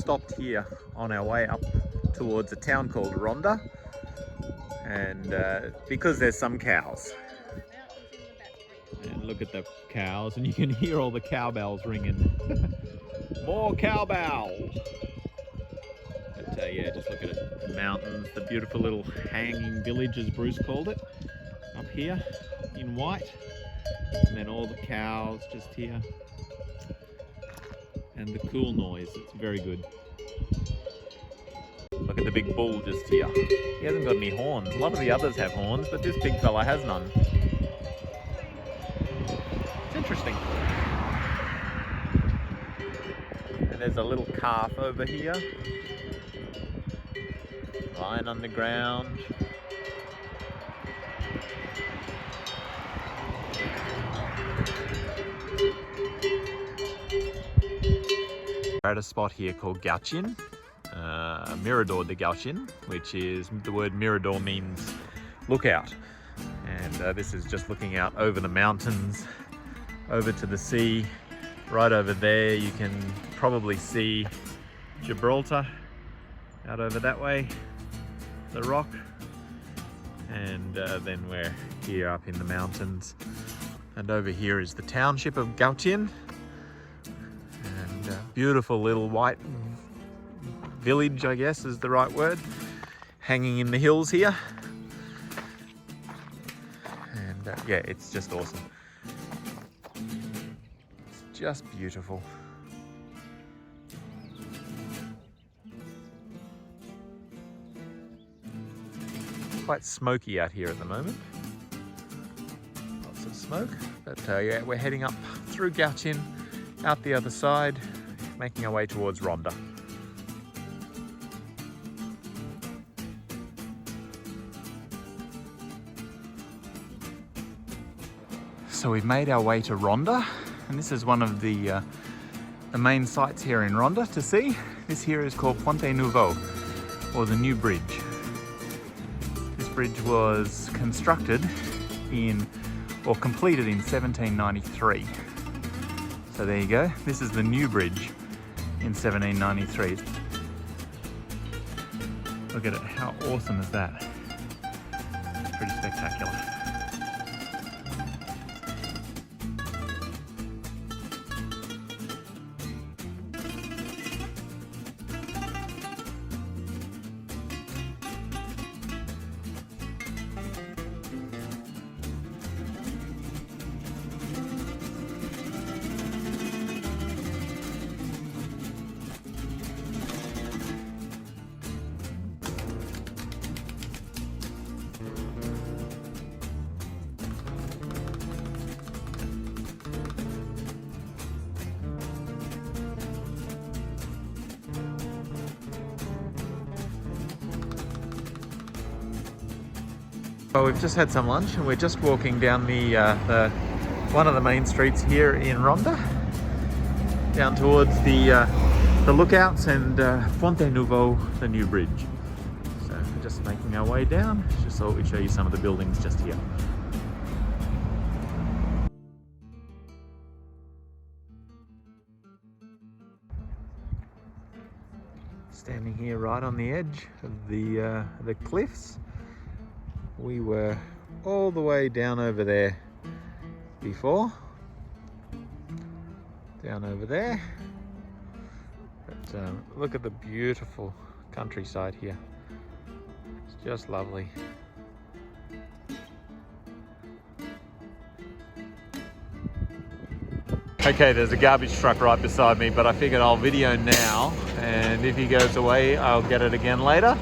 stopped here on our way up towards a town called Ronda, and because there's some cows. And look at the cows, and you can hear all the cowbells ringing. More cowbells! But yeah, just look at it. The mountains, the beautiful little hanging village, as Bruce called it, up here in white. And then all the cows just here. And the cool noise, it's very good. Look at the big bull just here. He hasn't got any horns. A lot of the others have horns, but this big fella has none. It's interesting. And there's a little calf over here, lying on the ground. We're at a spot here called Gauchin, Mirador de Gauchin, which is, the word Mirador means lookout. And this is just looking out over the mountains, over to the sea. Right over there you can probably see Gibraltar out over that way, the rock. And then we're here up in the mountains. And over here is the township of Gauchin. Beautiful little white village, I guess is the right word, hanging in the hills here. And yeah, it's just awesome. It's just beautiful. Quite smoky out here at the moment. Lots of smoke, but yeah, we're heading up through Gauchin, out the other side, making our way towards Ronda. So we've made our way to Ronda, and this is one of the main sites here in Ronda to see. This here is called Puente Neuvo, or the New Bridge. This bridge was constructed or completed in 1793. So there you go, this is the New Bridge in 1793. Look at it, how awesome is that? It's pretty spectacular. Well, we've just had some lunch and we're just walking down the one of the main streets here in Ronda, down towards the lookouts and Puente Neuvo, the New Bridge. So we're just making our way down. Just thought we'd show you some of the buildings just here. Standing here right on the edge of the cliffs. We were all the way down over there before, down over there, but look at the beautiful countryside here. It's just lovely. Okay, there's a garbage truck right beside me, but I figured I'll video now, and if he goes away I'll get it again later.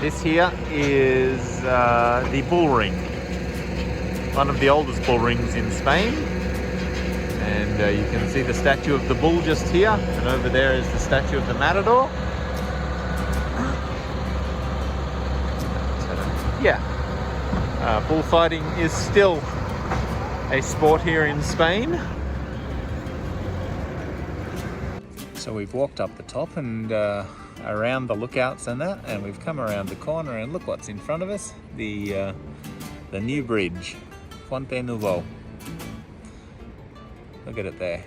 This here is the bull ring, one of the oldest bull rings in Spain, and you can see the statue of the bull just here, and over there is the statue of the matador. Yeah, bullfighting is still a sport here in Spain. So we've walked up the top and around the lookouts and that, and we've come around the corner and look what's in front of us, the New Bridge, Puente Neuvo. Look at it there.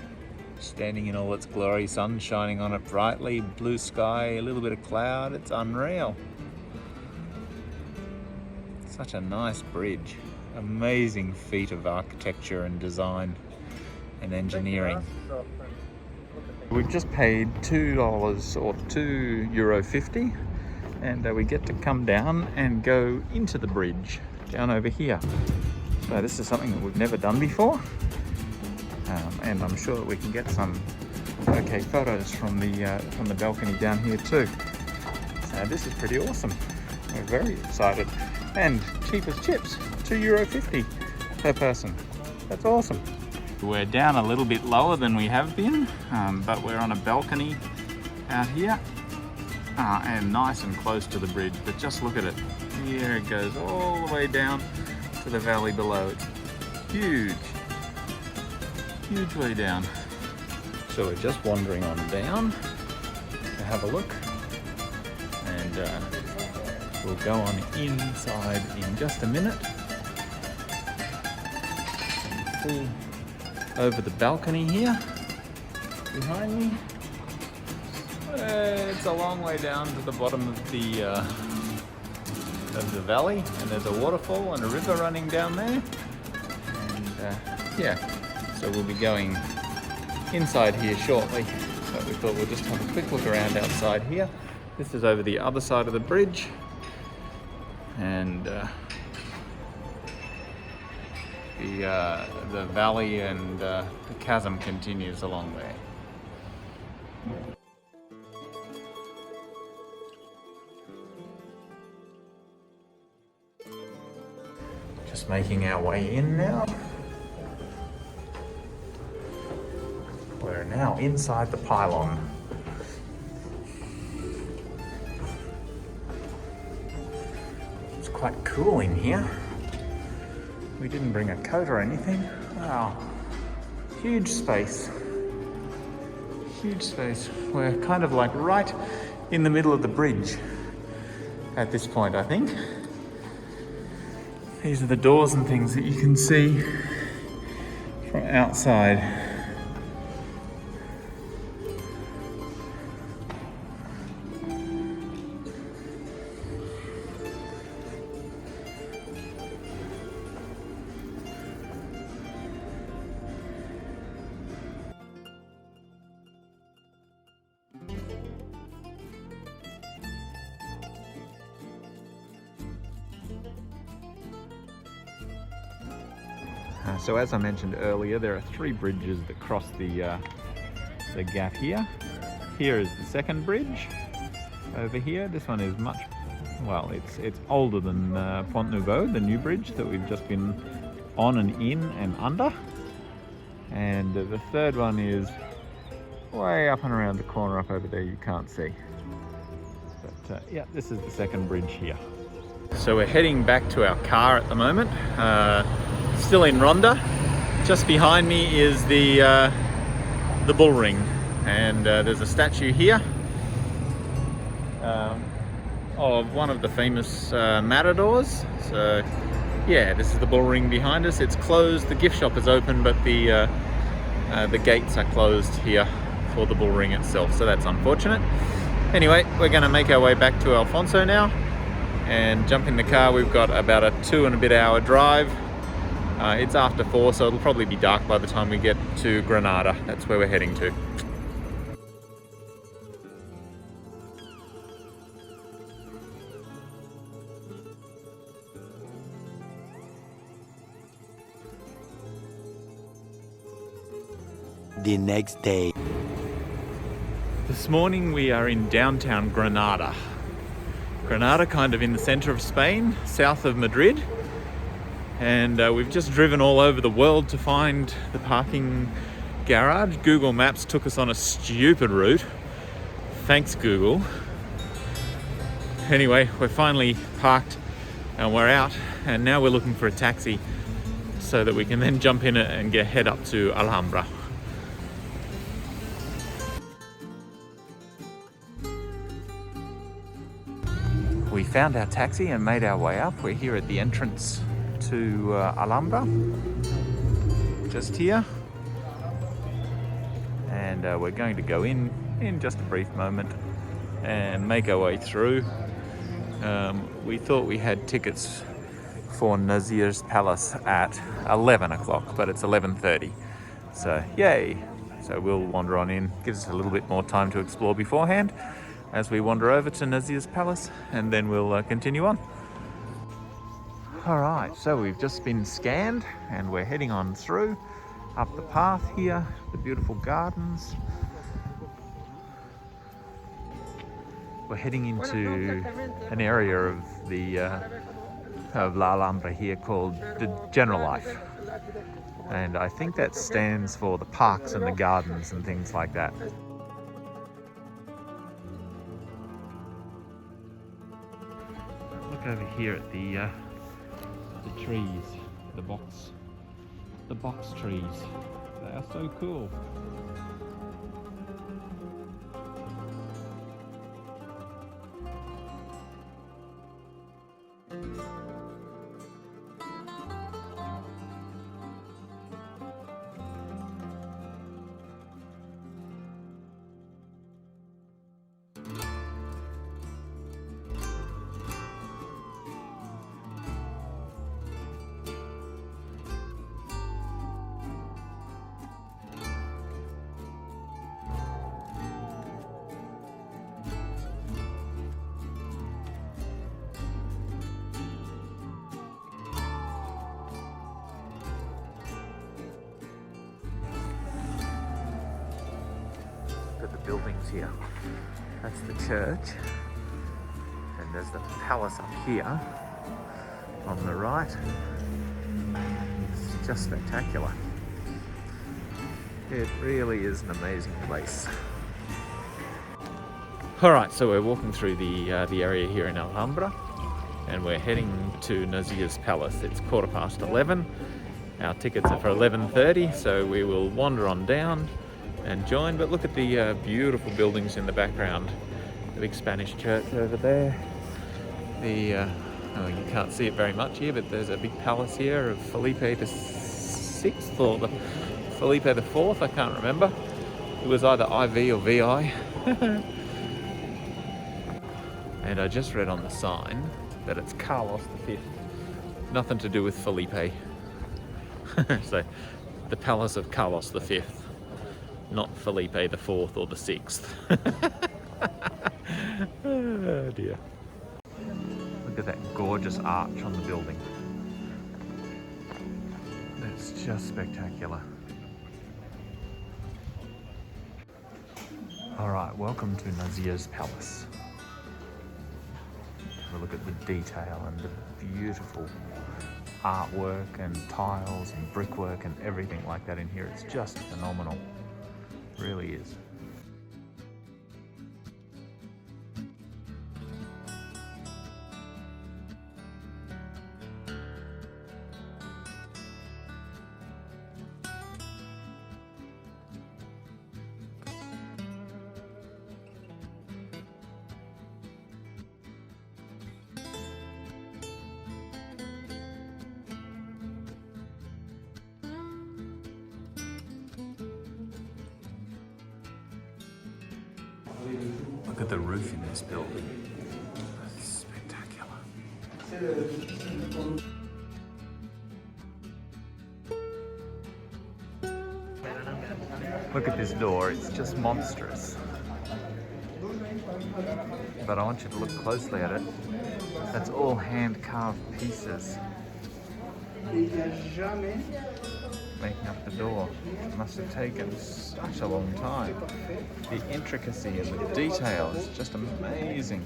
Standing in all its glory, sun shining on it brightly, blue sky, a little bit of cloud, it's unreal. Such a nice bridge. Amazing feat of architecture and design and engineering. We've just paid $2 or €2.50 and we get to come down and go into the bridge down over here. So this is something that we've never done before, and I'm sure that we can get some okay photos from the balcony down here too. So this is pretty awesome. We're very excited, and cheap as chips, €2.50 per person. That's awesome. We're down a little bit lower than we have been, but we're on a balcony out here, and nice and close to the bridge. But just look at it. Here it goes all the way down to the valley below. It's huge, huge way down. So we're just wandering on down to have a look, and we'll go on inside in just a minute. You can see over the balcony here behind me. It's a long way down to the bottom of the valley, and there's a waterfall and a river running down there. And yeah, so we'll be going inside here shortly, but we thought we'll just have a quick look around outside here. This is over the other side of the bridge, and the valley and the chasm continues along there. Just making our way in now. We're now inside the pylon. It's quite cool in here. We didn't bring a coat or anything. Wow, huge space. Huge space. We're kind of like right in the middle of the bridge at this point, I think. These are the doors and things that you can see from outside. So as I mentioned earlier, there are 3 bridges that cross the gap here. Here is the second bridge over here. This one is much, well, it's older than Puente Neuvo, the new bridge that we've just been on and in and under. And the third one is way up and around the corner up over there, you can't see. But yeah, this is the second bridge here. So we're heading back to our car at the moment. Still in Ronda. Just behind me is the bull ring, and there's a statue here of one of the famous matadors. So yeah, this is the bull ring behind us. It's closed. The gift shop is open, but the gates are closed here for the bull ring itself. So that's unfortunate. Anyway, we're going to make our way back to Alfonso now and jump in the car. We've got about a 2 and a bit hour drive. It's after 4, so it'll probably be dark by the time we get to Granada. That's where we're heading to. The next day. This morning we are in downtown Granada. Granada, kind of in the center of Spain, south of Madrid. And we've just driven all over the world to find the parking garage. Google Maps took us on a stupid route. Thanks, Google. Anyway, we're finally parked and we're out, and now we're looking for a taxi so that we can then jump in it and head up to Alhambra. We found our taxi and made our way up. We're here at the entrance to Alhambra, just here, and we're going to go in just a brief moment and make our way through. We thought we had tickets for Nazaire's palace at 11 o'clock, but it's 11:30, so yay. So we'll wander on in, gives us a little bit more time to explore beforehand as we wander over to Nazaire's palace, and then we'll continue on. All right, so we've just been scanned and we're heading on through up the path here, the beautiful gardens. We're heading into an area of the of La Alhambra here called the General Life, and I think that stands for the parks and the gardens and things like that. Look over here at the trees, the box trees. They are so cool. Look at the buildings here. That's the church, and there's the palace up here on the right. It's just spectacular. It really is an amazing place. All right, so we're walking through the area here in Alhambra, and we're heading to Nazaire's palace. It's 11:15. Our tickets are for 11:30, so we will wander on down and join. But look at the beautiful buildings in the background. The big Spanish church over there. Oh, you can't see it very much here, but there's a big palace here of Felipe the Sixth or the Felipe the Fourth. I can't remember. It was either IV or VI. And I just read on the sign that it's Carlos V. Nothing to do with Felipe. So, the palace of Carlos V. Not Felipe the Fourth or the Sixth. Oh dear. Look at that gorgeous arch on the building. That's just spectacular. All right, welcome to Nazaire's palace. Have a look at the detail and the beautiful artwork and tiles and brickwork and everything like that in here. It's just phenomenal. Really is. Look at the roof in this building. That's spectacular. Look at this door, it's just monstrous. But I want you to look closely at it. That's all hand-carved pieces making up the door. It must have taken such a long time. The intricacy and the detail is just amazing.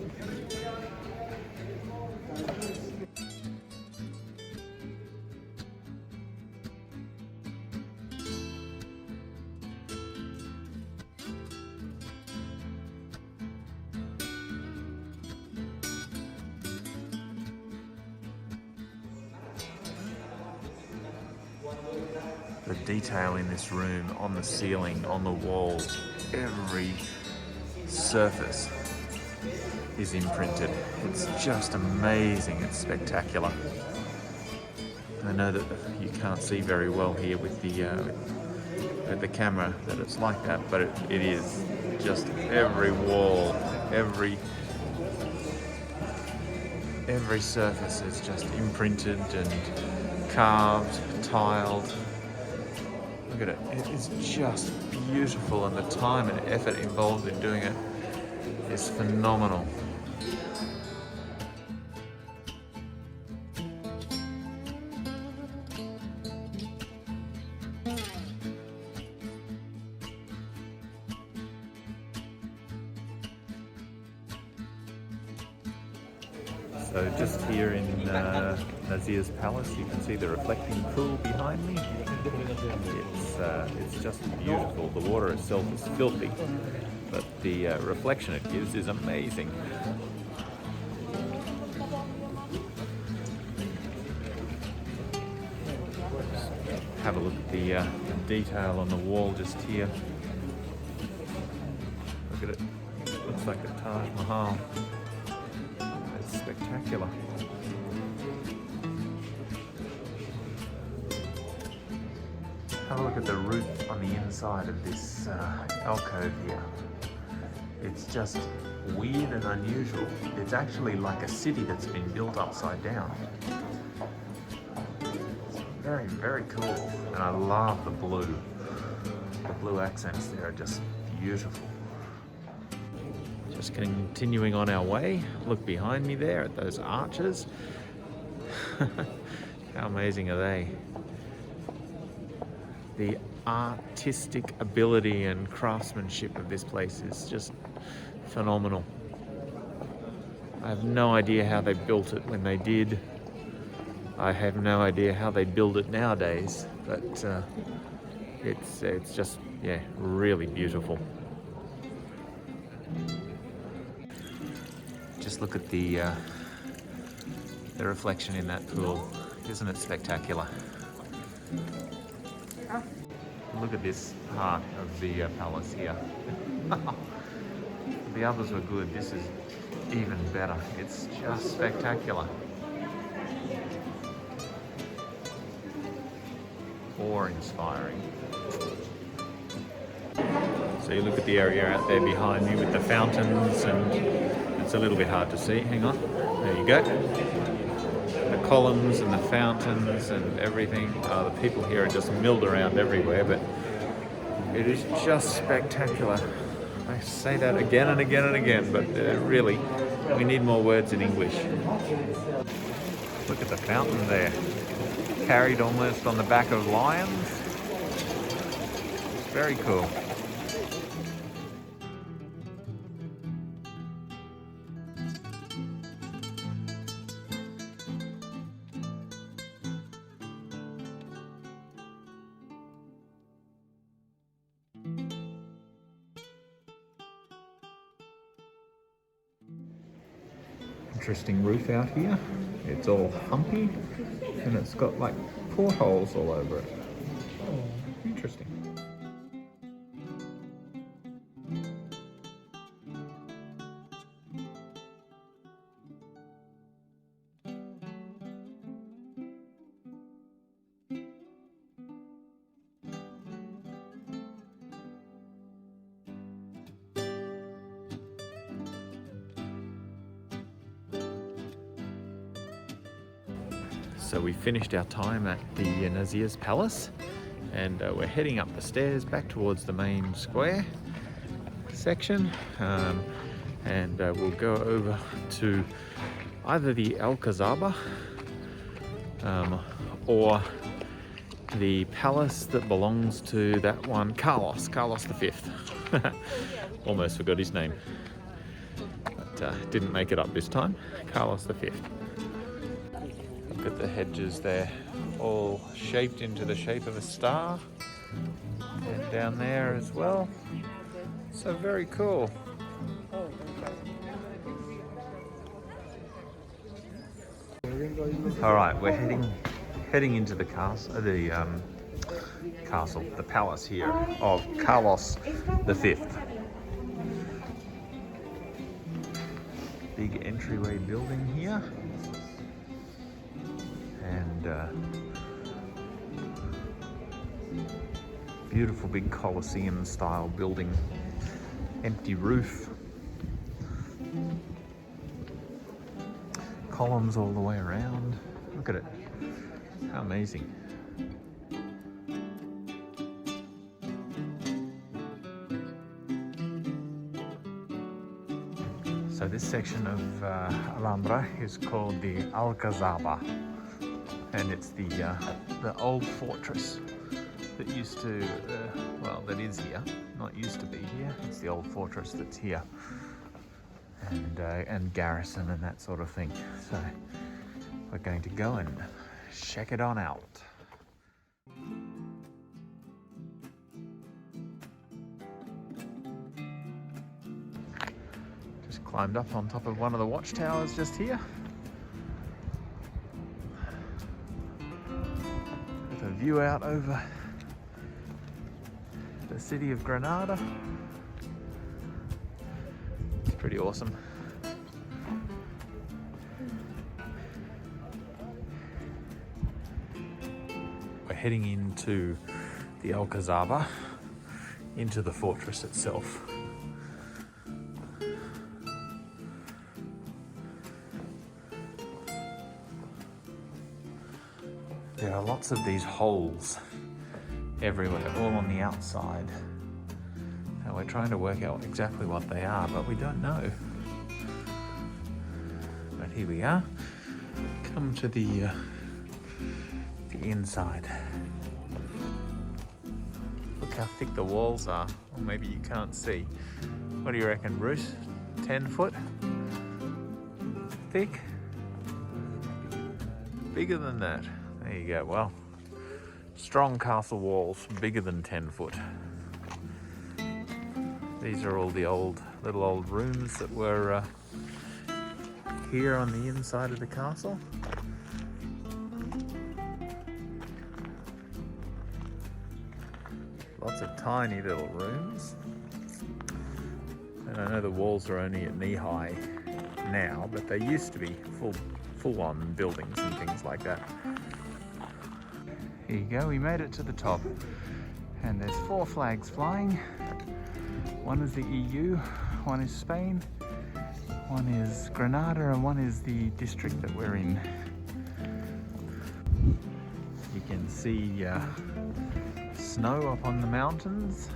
The detail in this room, on the ceiling, on the walls, every surface is imprinted. It's just amazing, it's spectacular. I know that you can't see very well here with the at the camera that it's like that, but it is. Just every wall, every surface is just imprinted and carved, tiled. Look at it. It is just beautiful, and the time and effort involved in doing it is phenomenal. So just here in Nazire's palace, you can see the reflecting pool behind me. It's just beautiful. The water itself is filthy, but the reflection it gives is amazing. Have a look at the detail on the wall just here. Look at it. Looks like a Taj Mahal. It's spectacular. Have a look at the roof on the inside of this alcove here. It's just weird and unusual. It's actually like a city that's been built upside down. It's very, very cool. And I love the blue. The blue accents there are just beautiful. Just continuing on our way. Look behind me there at those arches. How amazing are they? The artistic ability and craftsmanship of this place is just phenomenal. I have no idea how they built it when they did. I have no idea how they build it nowadays, but it's just, yeah, really beautiful. Just look at the reflection in that pool. Isn't it spectacular? Look at this part of the palace here. The others were good. This is even better. It's just spectacular. Awe-inspiring. So you look at the area out there behind me with the fountains, and it's a little bit hard to see. Hang on. There you go. The columns and the fountains and everything. The people here are just milled around everywhere, but it is just spectacular. I say that again and again and again, but really, we need more words in English. Look at the fountain there, carried almost on the back of lions. It's very cool. Interesting roof out here. It's all humpy and it's got like portholes all over it. Interesting. So we finished our time at the Nazire's palace, and we're heading up the stairs back towards the main square section, and we'll go over to either the Alcazaba or the palace that belongs to that one, Carlos V. Almost forgot his name, but didn't make it up this time. Carlos V. Look at the hedges there, all shaped into the shape of a star, and down there as well. So very cool. All right, we're heading into the castle, the palace here of Carlos V. Big entryway building here. And Beautiful big Colosseum style building. Empty roof. Columns all the way around. Look at it. How amazing. So this section of Alhambra is called the Alcazaba, and it's the old fortress that used to, well, that is here. Not used to be here. It's the old fortress that's here, and garrison and that sort of thing. So we're going to go and check it on out. Just climbed up on top of one of the watchtowers just here, with a view out over the city of Granada. It's pretty awesome. We're heading into the Alcazaba, into the fortress itself. There are lots of these holes everywhere, all on the outside. And we're trying to work out exactly what they are, but we don't know. But here we are. Come to the inside. Look how thick the walls are. Or maybe you can't see. What do you reckon, Bruce? 10 foot? Thick? Bigger than that. There you go. Well, strong castle walls, bigger than 10 foot. These are all the little old rooms that were here on the inside of the castle. Lots of tiny little rooms. And I know the walls are only at knee high now, but they used to be full-on buildings and things like that. Here you go, we made it to the top, and there's 4 flags flying. One is the EU, one is Spain, one is Granada, and one is the district that we're in. You can see snow up on the mountains,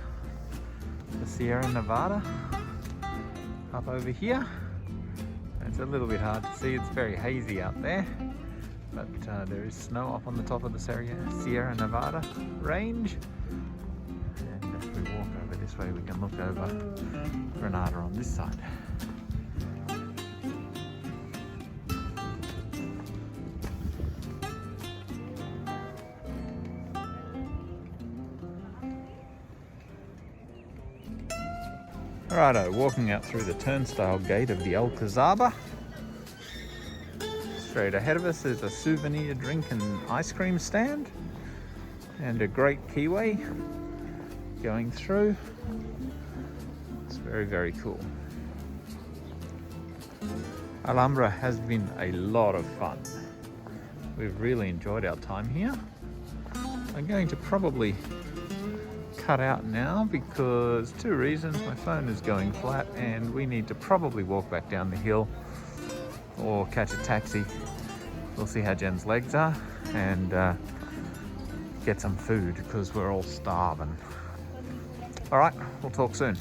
the Sierra Nevada up over here. It's a little bit hard to see, it's very hazy out there. But there is snow up on the top of the Sierra Nevada range. And if we walk over this way, we can look over Granada on this side. Righto, walking out through the turnstile gate of the Alcazaba. Straight ahead of us is a souvenir drink and ice cream stand, and a great quayway going through. It's very, very cool. Alhambra has been a lot of fun. We've really enjoyed our time here. I'm going to probably cut out now because 2 reasons. My phone is going flat and we need to probably walk back down the hill or catch a taxi. We'll see how Jen's legs are and get some food because we're all starving. All right, we'll talk soon.